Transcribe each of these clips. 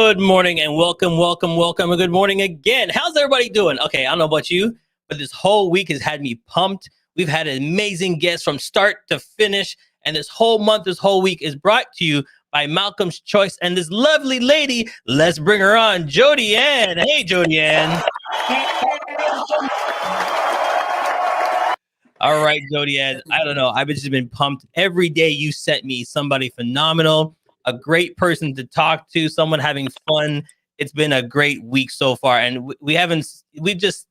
Good morning and welcome, and good morning again. How's everybody doing? Okay, I don't know about you, but this whole week has had me pumped. We've had amazing guests from start to finish, and this whole week is brought to you by Malcolm's Choice and this lovely lady. Let's bring her on, Jody Ann. Hey, Jody Ann. All right, Jody Ann. I don't know. I've just been pumped. Every day you sent me somebody phenomenal, a great person to talk to, someone having fun. It's been a great week so far. And we just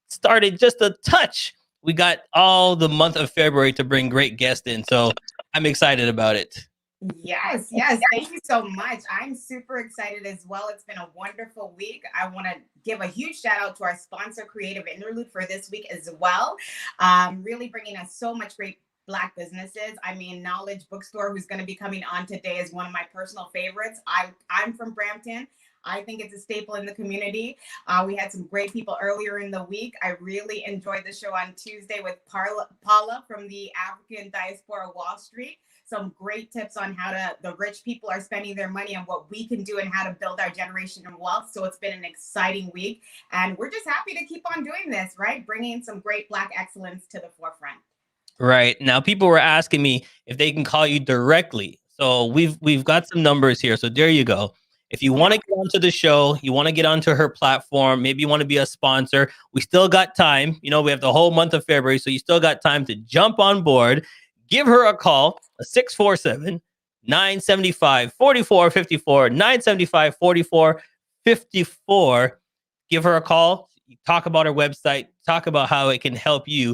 started just a touch. We got all the month of February to bring great guests in. So I'm excited about it. Yes. Thank you so much. I'm super excited as well. It's been a wonderful week. I want to give a huge shout out to our sponsor, Creative Interlude, for this week as well. Really bringing us so much great Black businesses. I mean, Knowledge Bookstore, who's going to be coming on today, is one of my personal favorites. I'm from Brampton. I think it's a staple in the community. We had some great people earlier in the week. I really enjoyed the show on Tuesday with Paula from the African Diaspora Wall Street. Some great tips on how the rich people are spending their money and what we can do and how to build our generational wealth. So it's been an exciting week. And we're just happy to keep on doing this, right? Bringing some great Black excellence to the forefront. Right. Now, people were asking me if they can call you directly. So we've got some numbers here. So there you go. If you want to get onto the show, you want to get onto her platform, maybe you want to be a sponsor, we still got time. You know, we have the whole month of February, so you still got time to jump on board. Give her a call, 647-975-4454, 975-4454. Give her a call. Talk about her website. Talk about how it can help you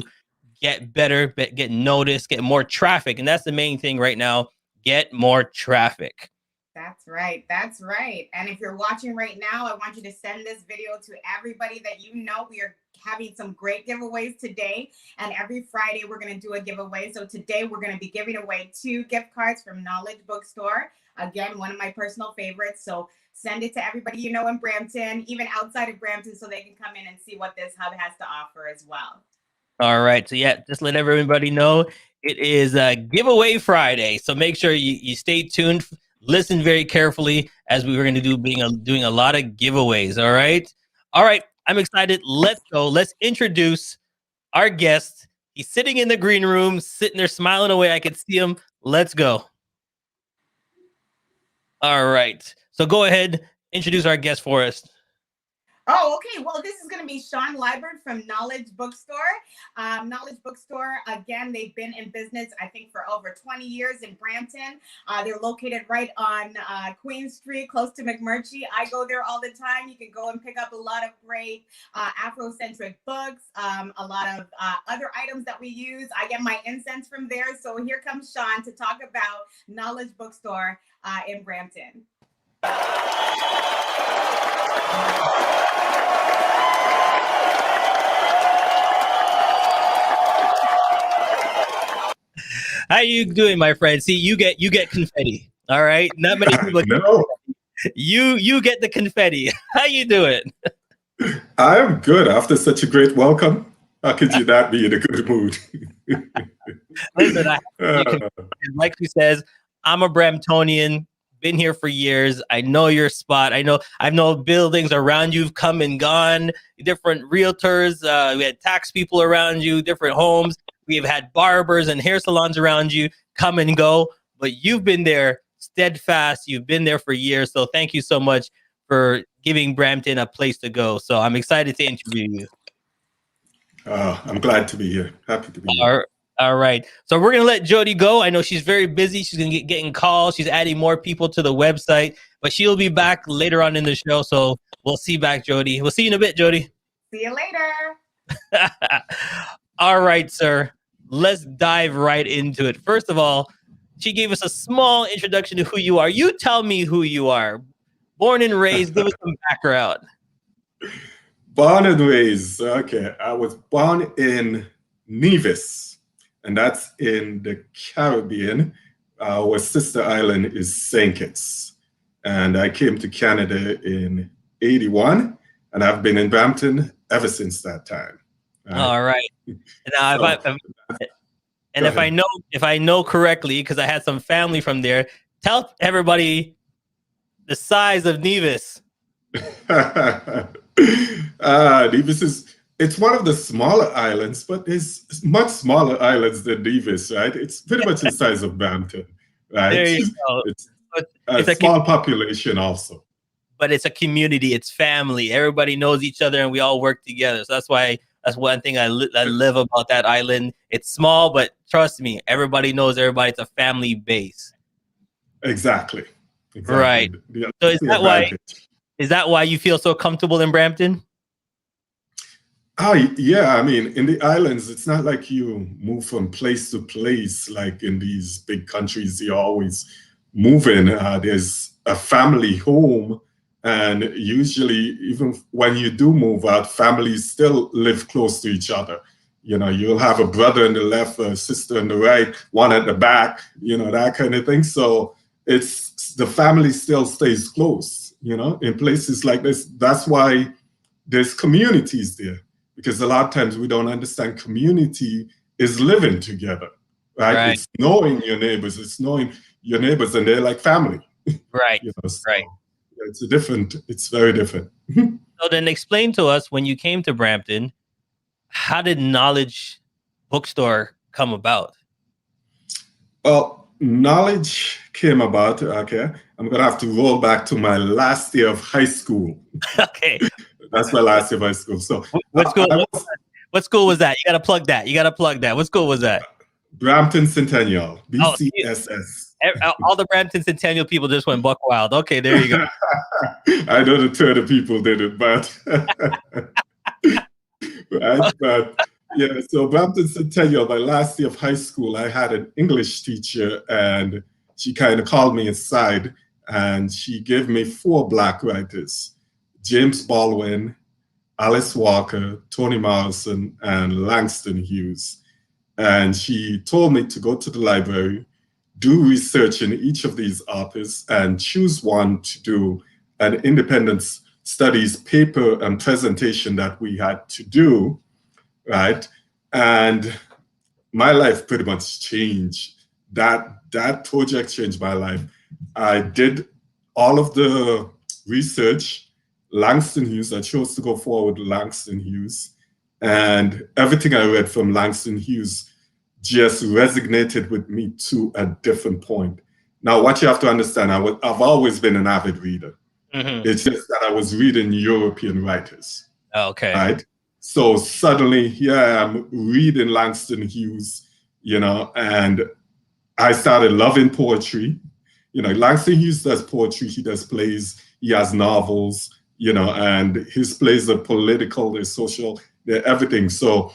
get better, get noticed, get more traffic. And that's the main thing right now. Get more traffic. That's right. And if you're watching right now, I want you to send this video to everybody that you know. We are having some great giveaways today. And every Friday, we're going to do a giveaway. So today, we're going to be giving away 2 gift cards from Knowledge Bookstore. Again, one of my personal favorites. So send it to everybody you know in Brampton, even outside of Brampton, so they can come in and see what this hub has to offer as well. All right. So yeah, just let everybody know it is a giveaway Friday. So make sure you stay tuned. Listen very carefully as we were going to doing a lot of giveaways. All right. I'm excited. Let's go. Let's introduce our guest. He's sitting in the green room, sitting there smiling away. I can see him. Let's go. All right. So go ahead, introduce our guest for us. Oh, okay. Well, this is going to be Sean Liebert from Knowledge Bookstore. Knowledge Bookstore, again, they've been in business, I think, for over 20 years in Brampton. They're located right on Queen Street, close to McMurtry. I go there all the time. You can go and pick up a lot of great Afrocentric books, a lot of other items that we use. I get my incense from there. So here comes Sean to talk about Knowledge Bookstore in Brampton. How you doing, my friend? See, you get confetti. All right, not many people. No. You get the confetti. How you doing? I'm good. After such a great welcome, how could you not be in a good mood? Listen, like she says, I'm a Bramptonian. Been here for years. I know your spot. I know buildings around you've come and gone. Different realtors. We had tax people around you. Different homes. We have had barbers and hair salons around you come and go. But you've been there steadfast. You've been there for years. So thank you so much for giving Brampton a place to go. So I'm excited to interview you. I'm glad to be here. Happy to be here. All right. So we're going to let Jody go. I know she's very busy. She's going to getting calls. She's adding more people to the website, but she'll be back later on in the show. So we'll see you back, Jody. We'll see you in a bit, Jody. See you later. All right, sir. Let's dive right into it. First of all, she gave us a small introduction to who you are. You tell me who you are. Born and raised, give us some background. Born and raised. Okay. I was born in Nevis, and that's in the Caribbean. Our sister island is St. Kitts. And I came to Canada in 81, and I've been in Brampton ever since that time. All right. Now, if I know correctly, because I had some family from there, tell everybody the size of Nevis? Nevis it's one of the smaller islands, but there's much smaller islands than Nevis, right? It's pretty much the size of Brampton, right? There you go. It's a It's a small population also. but it's a community. It's family. Everybody knows each other, and we all work together. So that's one thing I live about that island. It's small, but trust me, everybody knows everybody. It's a family base. Exactly. Right. So is that why you feel so comfortable in Brampton? Oh, yeah. I mean, in the islands, it's not like you move from place to place like in these big countries. You're always moving. There's a family home. And usually, even when you do move out, families still live close to each other. You know, you'll have a brother on the left, a sister on the right, one at the back, you know, that kind of thing. So it's the family still stays close, you know, in places like this. That's why there's communities there. Because a lot of times we don't understand community is living together, right? It's knowing your neighbors, and they're like family. Right, you know, so right. It's very different. So then explain to us, when you came to Brampton, how did Knowledge Bookstore come about? Well, Knowledge came about, okay. I'm going to have to roll back to my last year of high school. Okay. That's my last year of high school. So what school was that? You got to plug that. What school was that? Brampton Centennial, BCSS. All the Brampton Centennial people just went buck wild. Okay, there you go. I know the third of people did it, but right? But yeah, so Brampton Centennial, my last year of high school, I had an English teacher, and she kind of called me aside, and she gave me 4 Black writers: James Baldwin, Alice Walker, Toni Morrison, and Langston Hughes. And she told me to go to the library, do research in each of these authors, and choose one to do an independent studies paper and presentation that we had to do, right? And my life pretty much changed. That project changed my life. I did all of the research. Langston Hughes, I chose to go forward with Langston Hughes. And everything I read from Langston Hughes just resonated with me to a different point. Now, what you have to understand, I've always been an avid reader. Mm-hmm. It's just that I was reading European writers. Okay. Right? So suddenly, yeah, I'm reading Langston Hughes, you know, and I started loving poetry. You know, Langston Hughes does poetry, he does plays, he has novels, you know, and his plays are political, they're social, they're everything. So,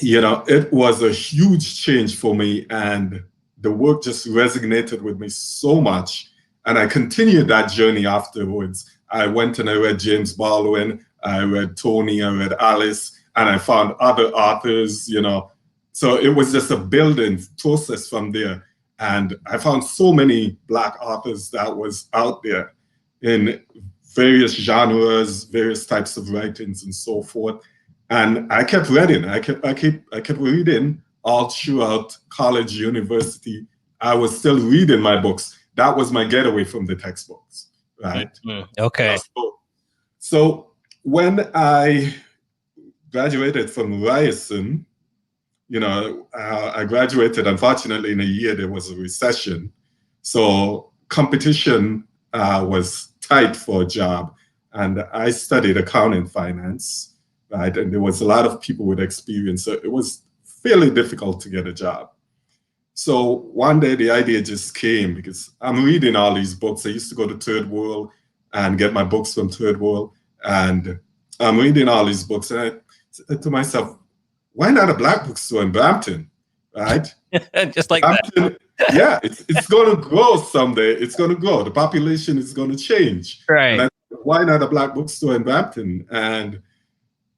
you know, it was a huge change for me, and the work just resonated with me so much. And I continued that journey afterwards. I went and I read James Baldwin, I read Toni, I read Alice, and I found other authors, you know. So it was just a building process from there. And I found so many Black authors that was out there in various genres, various types of writings and so forth. And I kept reading. I kept reading all throughout college, university. I was still reading my books. That was my getaway from the textbooks, right? Mm-hmm. Okay. So when I graduated from Ryerson, you know, I graduated, unfortunately, in a year there was a recession. So competition was tight for a job. And I studied accounting and finance, right? And there was a lot of people with experience. So it was fairly difficult to get a job. So one day the idea just came, because I'm reading all these books. I used to go to Third World and get my books from Third World. And I'm reading all these books. And I said to myself, why not a Black bookstore in Brampton, right? Just like Brampton, that. Yeah, it's going to grow someday. It's going to grow. The population is going to change. Right. And why not a Black bookstore in Brampton? And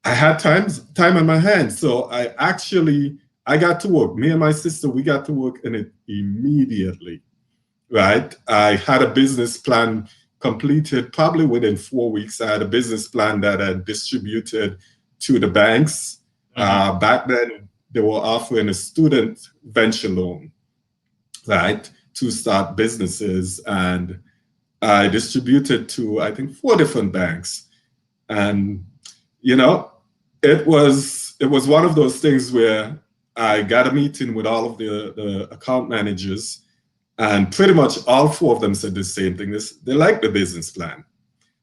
I had time on my hands. So I got to work. Me and my sister, we got to work in it immediately, right? I had a business plan completed probably within 4 weeks. I had a business plan that I distributed to the banks. Mm-hmm. Back then, they were offering a student venture loan, right, to start businesses. And I distributed to, I think, 4 different banks. And, you know, it was one of those things where I got a meeting with all of the account managers, and pretty much all 4 of them said the same thing. They liked the business plan.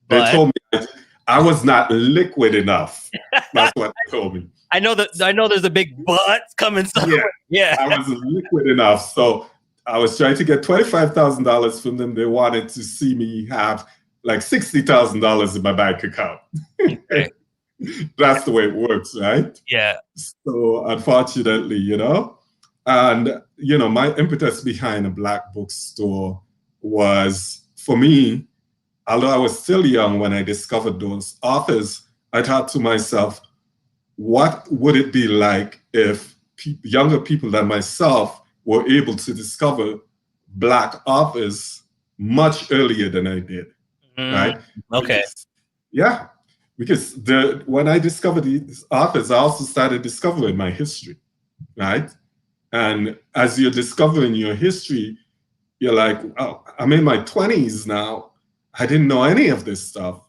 They But told me that I was not liquid enough. That's what they told me. I know there's a big but coming somewhere. Yeah, I wasn't liquid enough. So I was trying to get $25,000 from them. They wanted to see me have like $60,000 in my bank account. Okay. That's the way it works, right? Yeah. So unfortunately, and my impetus behind a Black bookstore was, for me, although I was still young when I discovered those authors, I thought to myself, what would it be like if younger people than myself were able to discover Black authors much earlier than I did, right? Okay. Because when I discovered these authors, I also started discovering my history, right? And as you're discovering your history, you're like, oh, I'm in my 20s now. I didn't know any of this stuff,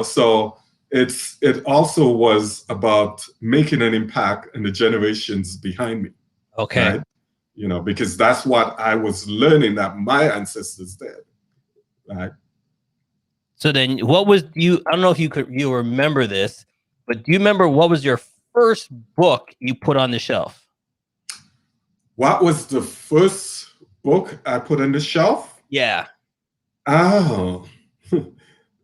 So it also was about making an impact in the generations behind me. Okay. Right? Because that's what I was learning that my ancestors did, right? So then what was I don't know if you remember this, but do you remember what was your first book you put on the shelf? What was the first book I put on the shelf? Yeah. Oh,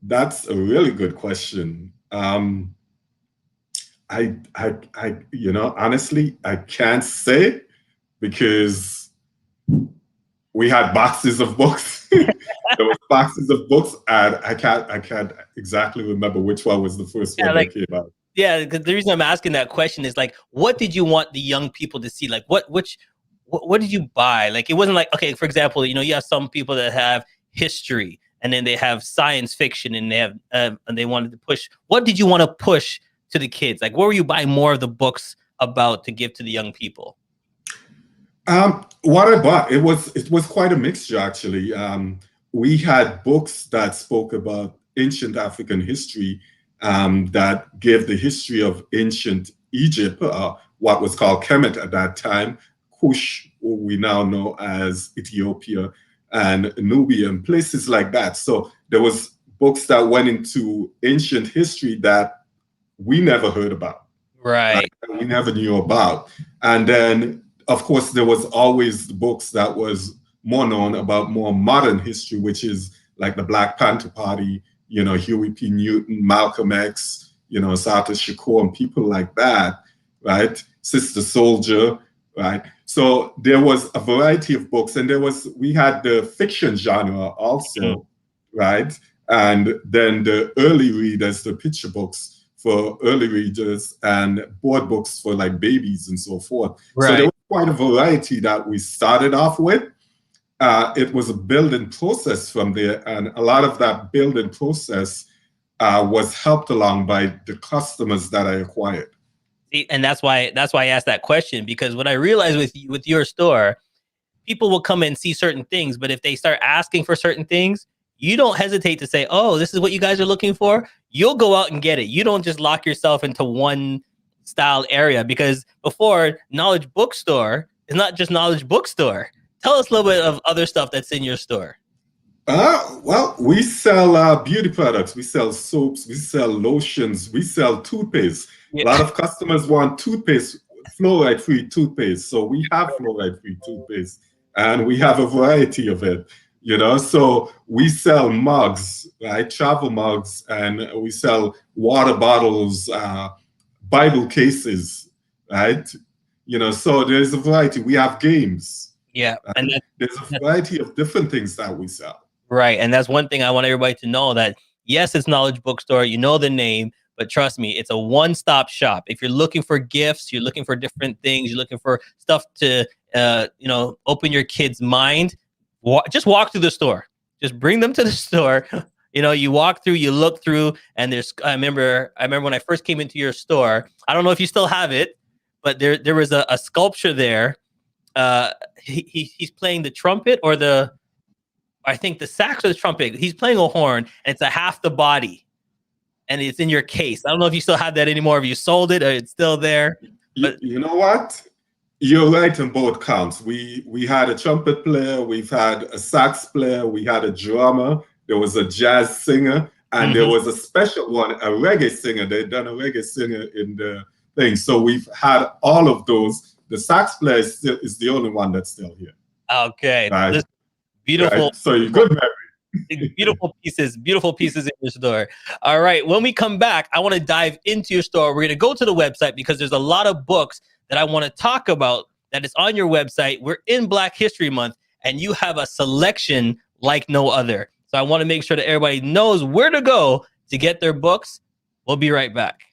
that's a really good question. Honestly, I can't say, because we had boxes of books. There was boxes of books, and I can't exactly remember which one was the first one that came out. Yeah, because the reason I'm asking that question is, like, what did you want the young people to see? Like, what did you buy? Like, it wasn't like, okay, for example, you have some people that have history, and then they have science fiction, and they have and they wanted to push. What did you want to push to the kids? Like, what were you buying more of the books about to give to the young people? What I bought, it was quite a mixture, actually. We had books that spoke about ancient African history, that gave the history of ancient Egypt, what was called Kemet at that time, Kush, who we now know as Ethiopia, and Nubia, and places like that. So there was books that went into ancient history that we never heard about. Right. We never knew about. And then, of course, there was always the books that was more known about more modern history, which is like the Black Panther Party, Huey P. Newton, Malcolm X, Sata Shakur, and people like that, right? Sister Soldier, right? So there was a variety of books, and we had the fiction genre also, right? And then the early readers, the picture books for early readers, and board books for like babies and so forth. Right. So there was quite a variety that we started off with. It was a building process from there, and a lot of that building process was helped along by the customers that I acquired. And that's why I asked that question, because what I realized with your store, people will come and see certain things, but if they start asking for certain things, you don't hesitate to say, "Oh, this is what you guys are looking for." You'll go out and get it. You don't just lock yourself into one style area, because before, Knowledge Bookstore is not just Knowledge Bookstore. Tell us a little bit of other stuff that's in your store. Well, we sell beauty products. We sell soaps. We sell lotions. We sell toothpaste. Yeah. A lot of customers want toothpaste, fluoride-free toothpaste. So we have fluoride-free toothpaste, and we have a variety of it. So we sell mugs, right? Travel mugs, and we sell water bottles, Bible cases, right? So there's a variety. We have games. Yeah, and there's a variety of different things that we sell. Right, and that's one thing I want everybody to know, that yes, it's Knowledge Bookstore. You know the name, but trust me, it's a one-stop shop. If you're looking for gifts, you're looking for different things, you're looking for stuff to, open your kid's mind, just walk through the store. Just bring them to the store. You walk through, you look through, and I remember when I first came into your store. I don't know if you still have it, but there was a sculpture there. He's playing the trumpet, or I think the sax or the trumpet. He's playing a horn, and it's a half the body, and it's in your case. I don't know if you still have that anymore. If you sold it, or it's still there. But You know what? You're right in both counts. We had a trumpet player, we've had a sax player, we had a drummer, there was a jazz singer, and there was a special one, a reggae singer. They'd done a reggae singer in the thing. So we've had all of those. The sax player is the only one that's still here. Okay. Right? This beautiful. Right? So you're good, Mary. Beautiful pieces in your store. All right. When we come back, I want to dive into your store. We're going to go to the website because there's a lot of books that I want to talk about that is on your website. We're in Black History Month, and you have a selection like no other. So I want to make sure that everybody knows where to go to get their books. We'll be right back.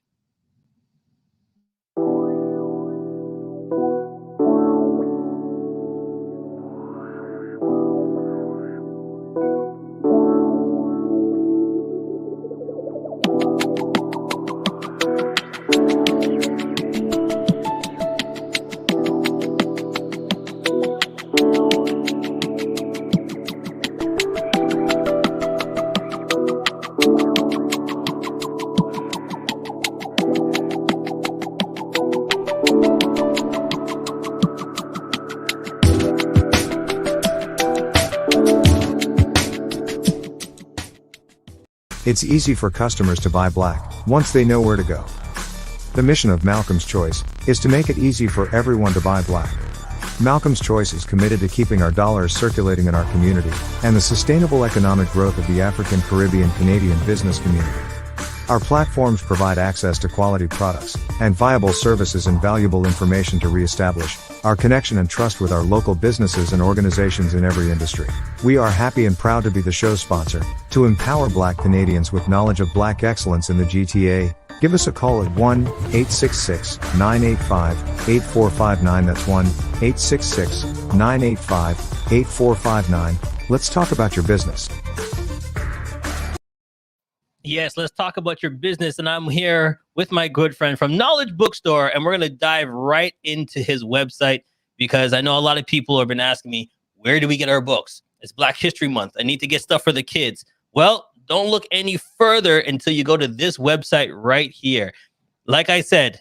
It's easy for customers to buy black, once they know where to go. The mission of Malcolm's Choice is to make it easy for everyone to buy black. Malcolm's Choice is committed to keeping our dollars circulating in our community, and the sustainable economic growth of the African, Caribbean, Canadian business community. Our platforms provide access to quality products, and viable services and valuable information to reestablish our connection and trust with our local businesses and organizations in every industry. We are happy and proud to be the show's sponsor, to empower Black Canadians with knowledge of Black excellence in the GTA. Give us a call at 1-866-985-8459. That's 1-866-985-8459. Let's talk about your business. Yes, let's talk about your business. And I'm here with my good friend from Knowledgebookstore, and we're going to dive right into his website because I know a lot of people have been asking me, where do we get our books? It's Black History Month. I need to get stuff for the kids. Well, don't look any further until you go to this website right here. Like I said,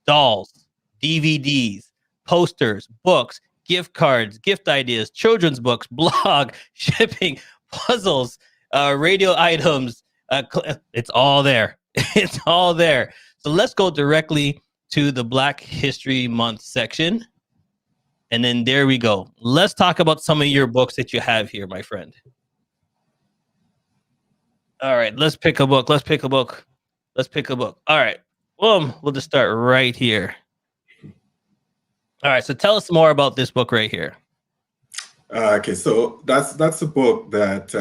dolls, DVDs, posters, books, gift cards, gift ideas, children's books, blog, shipping, puzzles, radio items. It's all there. It's all there. So let's go directly to the Black History Month section. And then there we go. Let's talk about some of your books that you have here, my friend. All right, let's pick a book. All right. Well, we'll just start right here. All right, so tell us more about this book right here. Okay, so that's a book that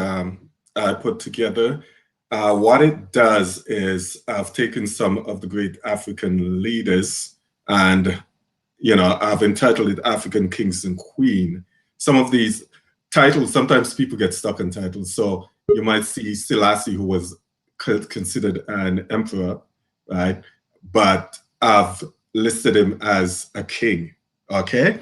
I put together. What it does is I've taken some of the great African leaders and, I've entitled it African Kings and Queen. Some of these titles, sometimes people get stuck in titles. So you might see Selassie, who was considered an emperor, right? But I've listed him as a king, okay?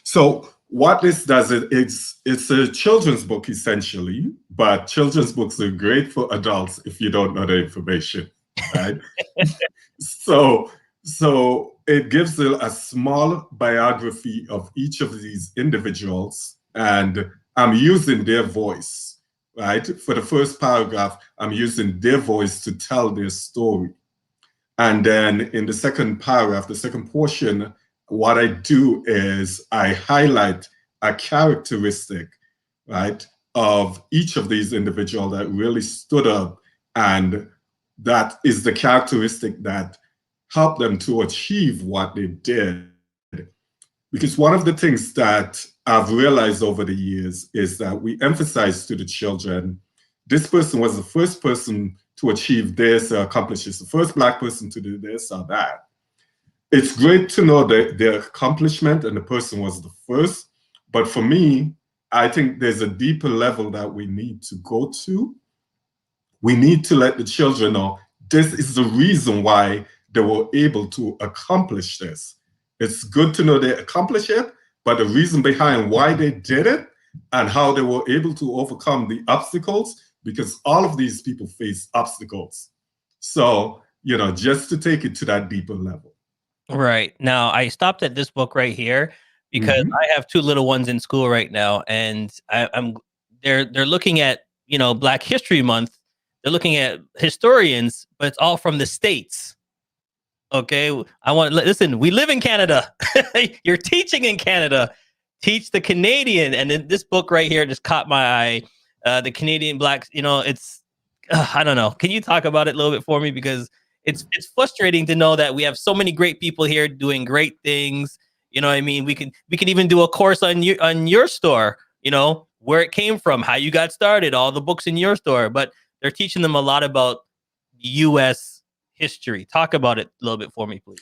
So what this does, it's a children's book essentially, but children's books are great for adults if you don't know the information, right? So it gives a small biography of each of these individuals, and I'm using their voice, right? For the first paragraph, I'm using their voice to tell their story. And then in the second paragraph, the second portion, what I do is I highlight a characteristic, right, of each of these individuals that really stood up, and that is the characteristic that helped them to achieve what they did. Because one of the things that I've realized over the years is that we emphasize to the children, this person was the first person to achieve this or accomplish this, the first Black person to do this or that. It's great to know their accomplishment and the person was the first, but for me, I think there's a deeper level that we need to go to. We need to let the children know this is the reason why they were able to accomplish this. It's good to know they accomplished it, but the reason behind why they did it, and how they were able to overcome the obstacles, because all of these people face obstacles. So, just to take it to that deeper level. Right. Now, I stopped at this book right here because Mhm. I have two little ones in school right now, and they're looking at Black History Month. They're looking at historians, but it's all from the States. Okay, I want listen. We live in Canada. You're teaching in Canada. Teach the Canadian, and then this book right here just caught my eye. The Canadian Blacks. It's I don't know. Can you talk about it a little bit for me, because it's frustrating to know that we have so many great people here doing great things. You know what I mean? We can even do a course on your store. Where it came from, how you got started, all the books in your store, but they're teaching them a lot about U.S. history. Talk about it a little bit for me, please.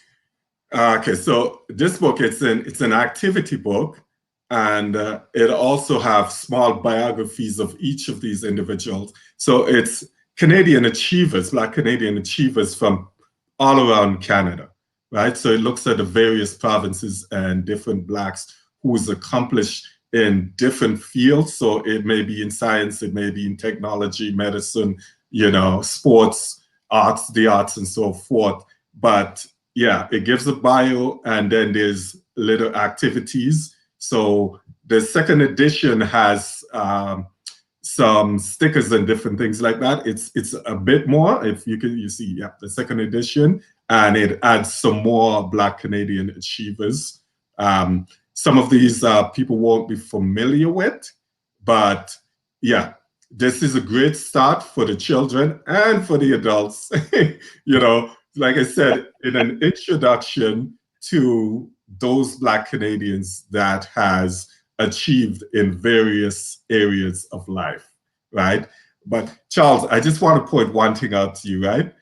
Okay, so this book, it's an activity book, and it also have small biographies of each of these individuals. So it's Canadian achievers, Black Canadian achievers from all around Canada, right? So it looks at the various provinces and different Blacks who's accomplished in different fields. So it may be in science, it may be in technology, medicine, sports, the arts, and so forth. But yeah, it gives a bio, and then there's little activities. So the second edition has some stickers and different things like that. It's a bit more. If you see, yeah, the second edition, and it adds some more Black Canadian achievers. Some of these people won't be familiar with, but yeah, this is a great start for the children and for the adults. Like I said, in an introduction to those Black Canadians that has achieved in various areas of life, right? But Charles, I just want to point one thing out to you, right?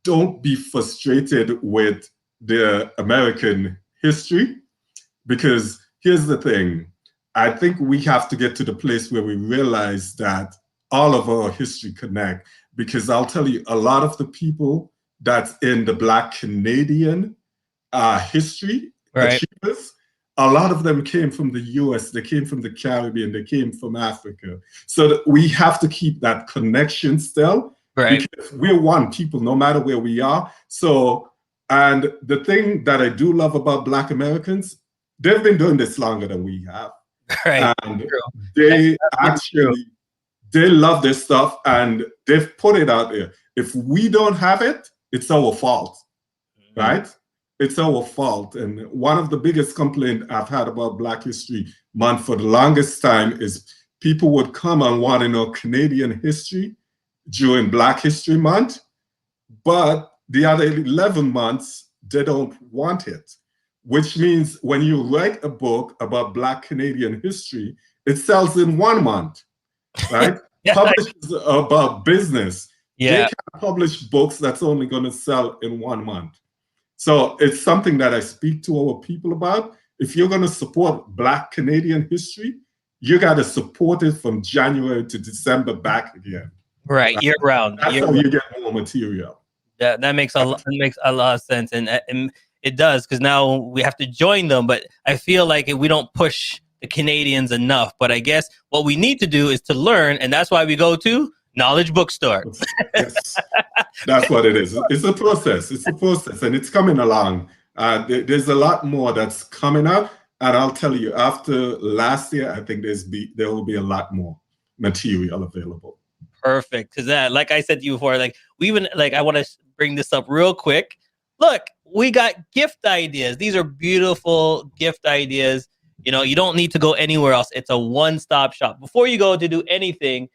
Don't be frustrated with the American history, because here's the thing. I think we have to get to the place where we realize that all of our history connect, because I'll tell you, a lot of the people that's in the Black Canadian history, Right. achievers, a lot of them came from the US, they came from the Caribbean, they came from Africa. So that we have to keep that connection still, Right. because we're one people no matter where we are. So, and the thing that I do love about Black Americans, they've been doing this longer than we have. Right. And True. they That's true. actually, they love this stuff, and they've put it out there. If we don't have it, it's our fault, right? It's our fault. And one of the biggest complaints I've had about Black History Month for the longest time is people would come and want to know Canadian history during Black History Month, but the other 11 months, they don't want it. Which means when you write a book about Black Canadian history, it sells in 1 month, right? Yeah. Publishers about business, Yeah. they can publish books that's only going to sell in 1 month. So it's something that I speak to our people about. If you're going to support Black Canadian history, you got to support it from January to December back again. Right. Year round. That's how you get more material. That makes a lot of sense, and it does, because now we have to join them. But I feel like we don't push the Canadians enough. But I guess what we need to do is to learn, and that's why we go to Knowledge Bookstore. Yes, that's what it is. It's a process. It's a process, and it's coming along. There's a lot more that's coming up, and I'll tell you, after last year, I think there will be a lot more material available. Perfect. Because like I said to you before, I want to bring this up real quick. Look, we got gift ideas. These are beautiful gift ideas. You don't need to go anywhere else. It's a one-stop shop. Before you go to do anything,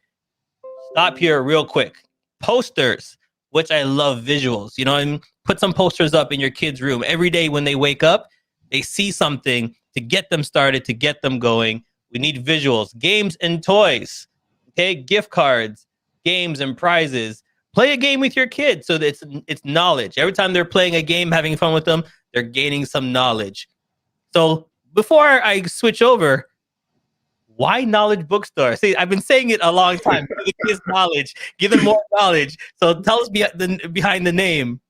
stop here real quick. Posters, which I love visuals. And put some posters up in your kids' room. Every day when they wake up, they see something to get them started, to get them going. We need visuals. Games and toys. Okay, gift cards, games and prizes. Play a game with your kids so that it's knowledge. Every time they're playing a game, having fun with them, they're gaining some knowledge. So before I switch over, why Knowledge Bookstore? See, I've been saying it a long time. Give the kids knowledge. Give them more knowledge. So tell us behind the name.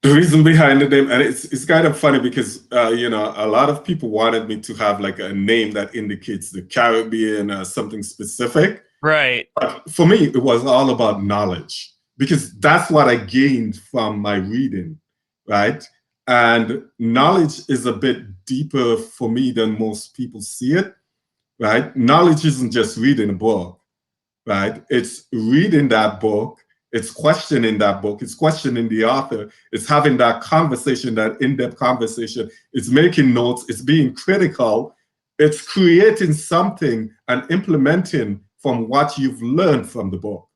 The reason behind the name, and it's kind of funny because you know, a lot of people wanted me to have like a name that indicates the Caribbean or something specific. Right. But for me, it was all about knowledge because that's what I gained from my reading, right? And knowledge is a bit deeper for me than most people see it, right? Knowledge isn't just reading a book, right? It's reading that book, it's questioning that book, it's questioning the author, it's having that conversation, that in-depth conversation, it's making notes, it's being critical, it's creating something and implementing from what you've learned from the book,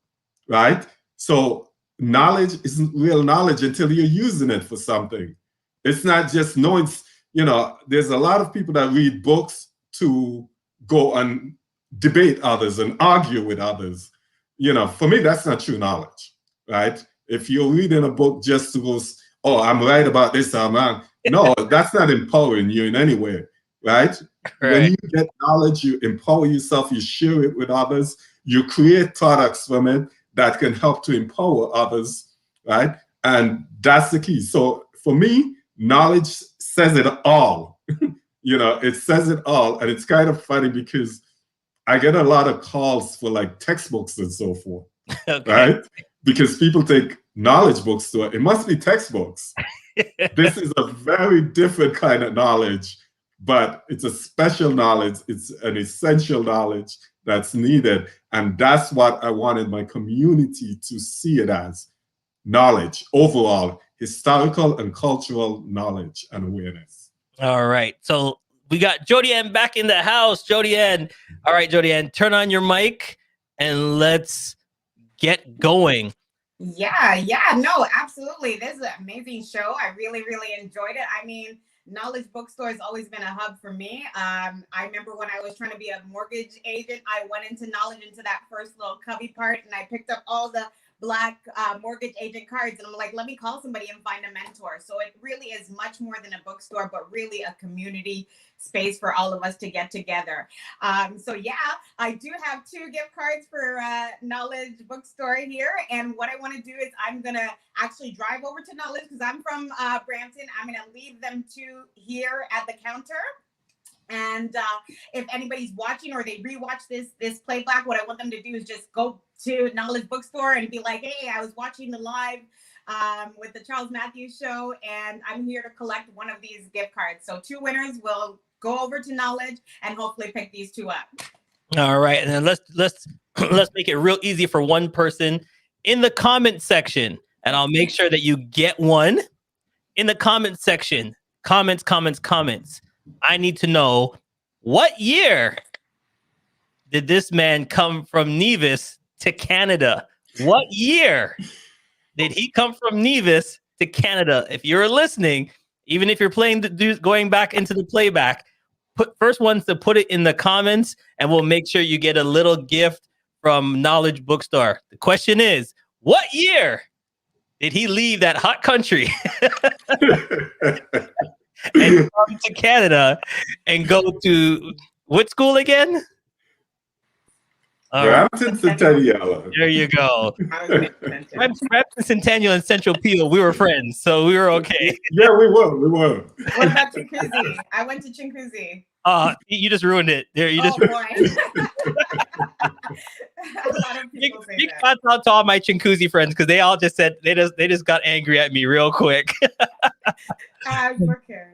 right? So knowledge isn't real knowledge until you're using it for something. It's not just knowing, you know, there's a lot of people that read books to go and debate others and argue with others. You know, for me, that's not true knowledge, right? If you're reading a book just to go, oh, I'm right about this, I'm wrong. No, that's not empowering you in any way, right? When you get knowledge, you empower yourself, you share it with others, you create products from it that can help to empower others, right? And that's the key. So for me, knowledge says it all. You know, it says it all. And it's kind of funny because I get a lot of calls for like textbooks and so forth, right? Because people think Knowledgebookstore, it must be textbooks. This is a very different kind of knowledge, but it's a special knowledge. It's an essential knowledge that's needed. And that's what I wanted my community to see it as. Knowledge, overall, historical and cultural knowledge and awareness. All right. So we got Jody Ann back in the house. Jody Ann. All right, Jody Ann, turn on your mic and let's get going. Yeah, no, absolutely. This is an amazing show. I really, really enjoyed it. I mean, Knowledge Bookstore has always been a hub for me. I remember when I was trying to be a mortgage agent, I went into Knowledge, into that first little cubby part, and I picked up all the Black mortgage agent cards, and I'm like, let me call somebody and find a mentor. So it really is much more than a bookstore, but really a community space for all of us to get together. So yeah, I do have 2 gift cards for Knowledge Bookstore here, and what I want to do is I'm gonna actually drive over to Knowledge because I'm from Brampton. I'm gonna leave them 2 here at the counter. And if anybody's watching or they rewatch this playback, what I want them to do is just go to Knowledge Bookstore and be like, hey, I was watching the live with the Charles Matthews show, and I'm here to collect one of these gift cards. So 2 winners will go over to Knowledge and hopefully pick these 2 up. All right, and then let's make it real easy for one person in the comment section, and I'll make sure that you get one in the comment section. Comments. I need to know, what year did this man come from Nevis to Canada? What year did he come from Nevis to Canada? If you're listening, even if you're going back into the playback, first ones to put it in the comments, and we'll make sure you get a little gift from Knowledge Bookstore. The question is, what year did he leave that hot country and come to Canada and go to what school again? Brampton Centennial. There you go. Brampton Centennial and Central Peel, we were friends, so we were okay. Yeah, we were. What about Chinguacousy? I went to Chinguacousy. You just ruined it. There, you just. Boy. A lot of people say Big that. shout out to all my Chinguacousy friends because they all just said they just got angry at me real quick. Okay.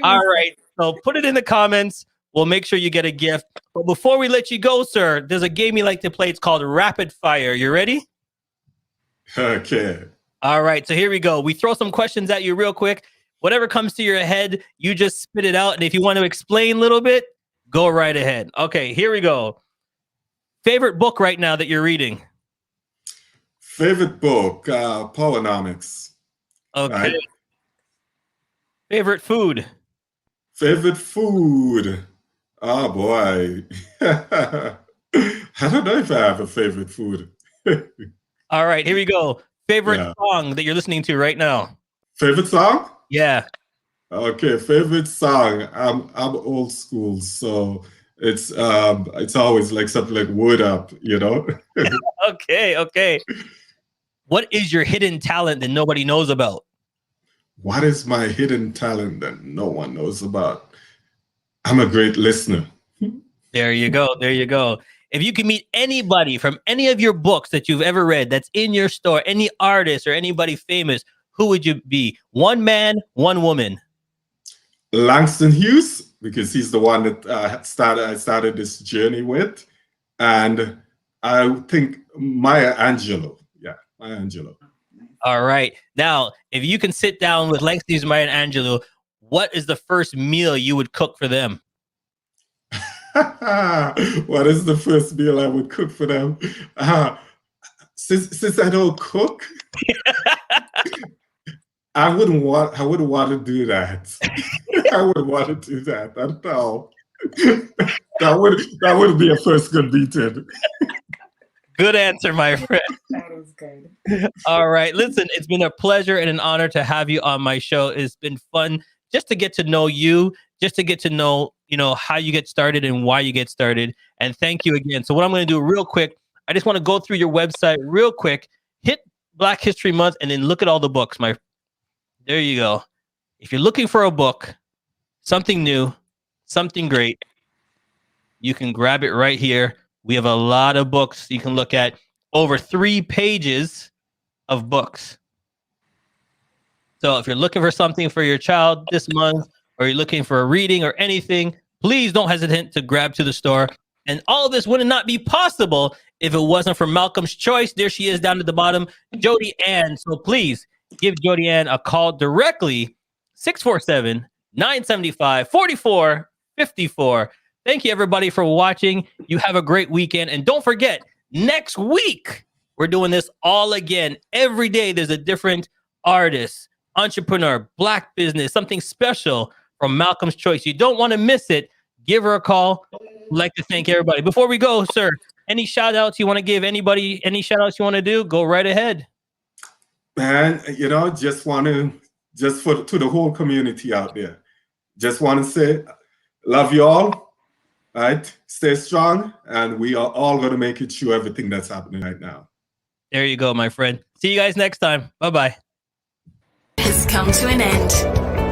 All right, so put it in the comments. We'll make sure you get a gift. But before we let you go, sir, there's a game you like to play. It's called Rapid Fire. You ready? Okay. All right, so here we go. We throw some questions at you real quick. Whatever comes to your head, you just spit it out. And if you want to explain a little bit, go right ahead. Okay, here we go. Favorite book right now that you're reading? Favorite book, Powernomics. Okay. Right. Favorite food? Favorite food. Oh boy. I don't know if I have a favorite food. All right, here we go. Favorite song that you're listening to right now? Favorite song? Yeah. Okay, favorite song. I'm old school, so it's always like something like Word Up, you know? Okay. What is your hidden talent that nobody knows about? what is my hidden talent that no one knows about? I'm a great listener. There you go. There you go. If you can meet anybody from any of your books that you've ever read that's in your store, any artist or anybody famous, who would you be? One man, one woman. Langston Hughes, because he's the one that I started this journey with. And I think Maya Angelou. Yeah, Maya Angelou. All right. Now, if you can sit down with Langston Hughes, Maya Angelou, what is the first meal you would cook for them? What is the first meal I would cook for them? Since I don't cook, I wouldn't want to do that. I wouldn't want to do that. No. that would be a first good beating. Good answer, my friend. That is good. All right. Listen, it's been a pleasure and an honor to have you on my show. It's been fun just to get to know you, just to get to know, how you get started and why you get started. And thank you again. So what I'm going to do real quick, I just want to go through your website real quick, hit Black History Month, and then look at all the books. There you go. If you're looking for a book, something new, something great, you can grab it right here. We have a lot of books you can look at, over 3 pages of books. So if you're looking for something for your child this month, or you're looking for a reading or anything, please don't hesitate to grab to the store. And all of this would not be possible if it wasn't for Malcolm's Choice. There she is down at the bottom, Jody Ann. So please give Jody Ann a call directly, 647-975-4454. Thank you, everybody, for watching. You have a great weekend. And don't forget, next week, we're doing this all again. Every day, there's a different artist, entrepreneur, Black business, something special from Malcolm's Choice. You don't want to miss it. Give her a call. I'd like to thank everybody. Before we go, sir, any shout outs you want to give anybody, any shout outs you want to do, go right ahead. Man, to the whole community out there, just want to say, love you all, right? Stay strong, and we are all going to make it through everything that's happening right now. There you go, my friend. See you guys next time. Bye-bye. Has come to an end,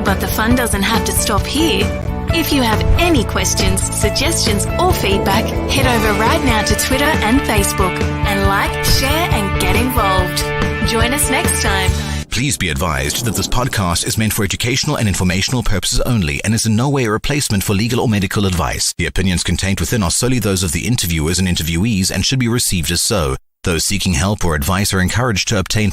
but the fun doesn't have to stop here. If you have any questions, suggestions, or feedback, head over right now to Twitter and Facebook and like, share, and get involved. Join us next time. Please be advised that this podcast is meant for educational and informational purposes only and is in no way a replacement for legal or medical advice. The opinions contained within are solely those of the interviewers and interviewees and should be received as so. Those seeking help or advice are encouraged to obtain